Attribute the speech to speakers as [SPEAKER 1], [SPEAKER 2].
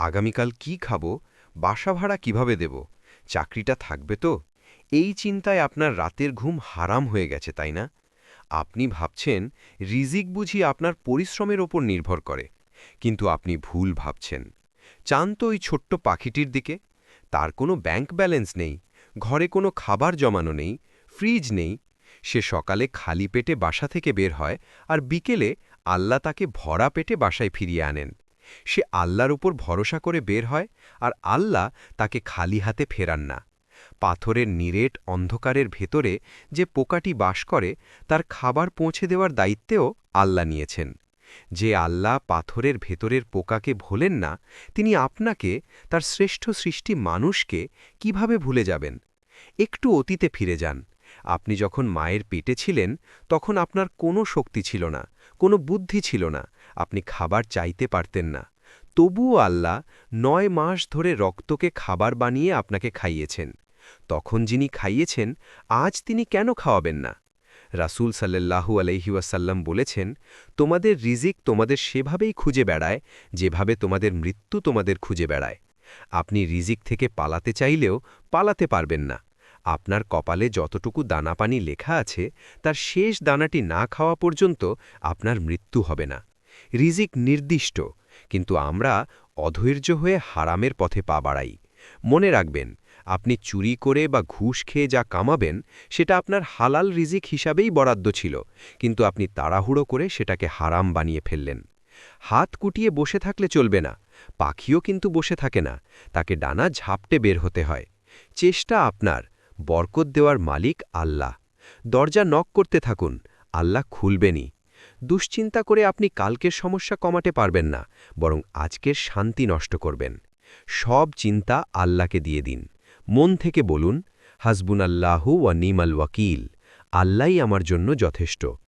[SPEAKER 1] আগামীকাল কি খাবো, বাসা ভাড়া কিভাবে দেব, চাকরিটা থাকবে তো? এই চিন্তায় আপনার রাতের ঘুম হারাম হয়ে গেছে, তাই না? আপনি ভাবছেন রিজিক বুঝি আপনার পরিশ্রমের ওপর নির্ভর করে, কিন্তু আপনি ভুল ভাবছেন। চান তো ওই ছোট্ট পাখিটির দিকে। তার কোনো ব্যাংক ব্যালেন্স নেই, ঘরে কোনো খাবার জমানো নেই, ফ্রিজ নেই। সে সকালে খালি পেটে বাসা থেকে বের হয়, আর বিকেলে আল্লাহ তাকে ভরা পেটে বাসায় ফিরিয়ে আনেন। সে আল্লাহর উপর ভরসা করে বের হয়, আর আল্লাহ তাকে খালি হাতে ফেরান না। পাথরের নিরেট অন্ধকারের ভেতরে যে পোকাটি বাস করে, তার খাবার পৌঁছে দেওয়ার দায়িত্বেও আল্লাহ নিয়েছেন। যে আল্লাহ পাথরের ভেতরের পোকাকে ভোলেন না, তিনি আপনাকে, তার শ্রেষ্ঠ সৃষ্টি মানুষকে, কিভাবে ভুলে যাবেন? একটু অতীতে ফিরে যান। আপনি যখন মায়ের পেটে ছিলেন, তখন আপনার কোনো শক্তি ছিল না, কোনো বুদ্ধি ছিল না, আপনি খাবার চাইতে পারতেন না। তবুও আল্লাহ ৯ মাস ধরে রক্তকে খাবার বানিয়ে আপনাকে খাইয়েছেন। তখন যিনি খাইয়েছেন, আজ তিনি কেন খাওয়াবেন না? রাসূল সাল্লাল্লাহু আলাইহি ওয়াসাল্লাম বলেছেন, তোমাদের রিজিক তোমাদের সেভাবেই খুঁজে বেড়ায়, যেভাবে তোমাদের মৃত্যু তোমাদের খুঁজে বেড়ায়। আপনি রিজিক থেকে পালাতে চাইলেও পালাতে পারবেন না। আপনার কপালে যতটুকু দানাপানি লেখা আছে, তার শেষ দানাটি না খাওয়া পর্যন্ত আপনার মৃত্যু হবে না। রিজিক নির্দিষ্ট, কিন্তু আমরা অধৈর্য হয়ে হারামের পথে পা বাড়াই। মনে রাখবেন, আপনি চুরি করে বা ঘুষ খেয়ে যা কামাবেন, সেটা আপনার হালাল রিজিক হিসাবেই বরাদ্দ ছিল, কিন্তু আপনি তাড়াহুড়ো করে সেটাকে হারাম বানিয়ে ফেললেন। হাত কুটিয়ে বসে থাকলে চলবে না। পাখিও কিন্তু বসে থাকে না, তাকে ডানা ঝাপটে বের হতে হয়। চেষ্টা আপনার, বরকত দেওয়ার মালিক আল্লাহ। দরজা নক করতে থাকুন, আল্লাহ খুলবেনই। দুশ্চিন্তা করে আপনি কালকের সমস্যা কমাতে পারবেন না, বরং আজকের শান্তি নষ্ট করবেন। সব চিন্তা আল্লাহকে দিয়ে দিন। মন থেকে বলুন, হাসবুনাল্লাহু ওয়া নিমাল ওয়াকিল। আল্লাহই আমার জন্য যথেষ্ট।